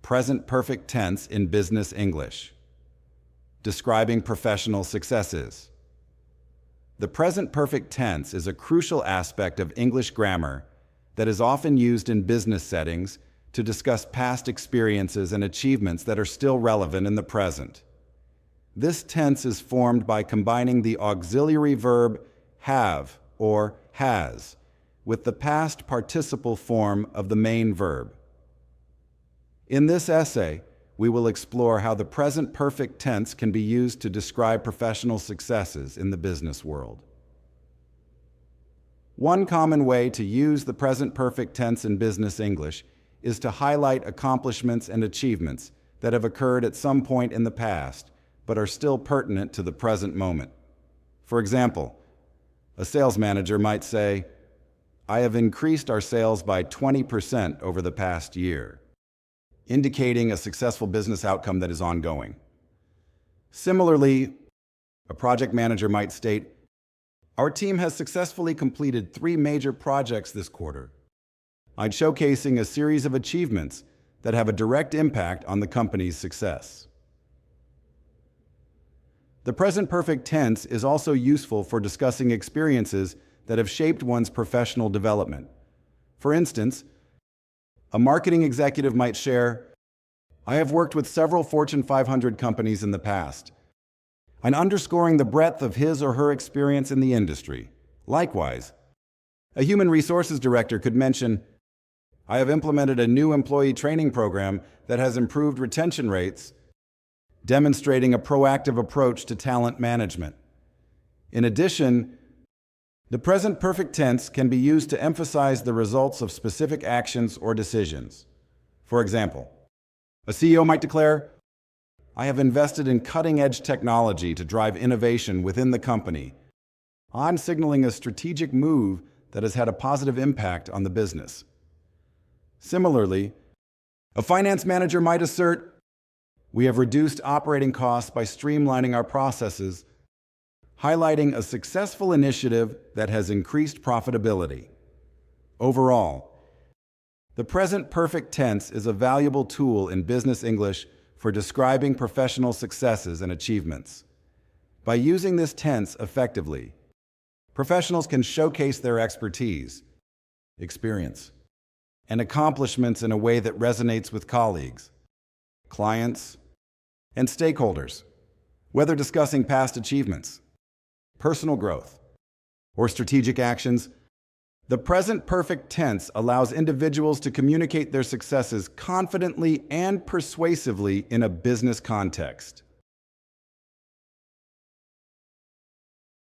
Present perfect tense in business English. Describing professional successes. The present perfect tense is a crucial aspect of English grammar that is often used in business settings to discuss past experiences and achievements that are still relevant in the present. This tense is formed by combining the auxiliary verb have or has with the past participle form of the main verb. In this essay, we will explore how the present perfect tense can be used to describe professional successes in the business world. One common way to use the present perfect tense in business English is to highlight accomplishments and achievements that have occurred at some point in the past, but are still pertinent to the present moment. For example, a sales manager might say, "I have increased our sales by 20% over the past year," indicating a successful business outcome that is ongoing. Similarly, a project manager might state, "Our team has successfully completed 3 major projects this quarter," showcasing a series of achievements that have a direct impact on the company's success. The present perfect tense is also useful for discussing experiences that have shaped one's professional development. For instance, a marketing executive might share, "I have worked with several Fortune 500 companies in the past," and underscoring the breadth of his or her experience in the industry. Likewise, a human resources director could mention, "I have implemented a new employee training program that has improved retention rates," demonstrating a proactive approach to talent management. In addition, the present perfect tense can be used to emphasize the results of specific actions or decisions. For example, a CEO might declare, "I have invested in cutting-edge technology to drive innovation within the company," signaling a strategic move that has had a positive impact on the business. Similarly, a finance manager might assert, "We have reduced operating costs by streamlining our processes," highlighting a successful initiative that has increased profitability. Overall, the present perfect tense is a valuable tool in business English for describing professional successes and achievements. By using this tense effectively, professionals can showcase their expertise, experience, and accomplishments in a way that resonates with colleagues, clients, and stakeholders. Whether discussing past achievements, personal growth, or strategic actions, the present perfect tense allows individuals to communicate their successes confidently and persuasively in a business context.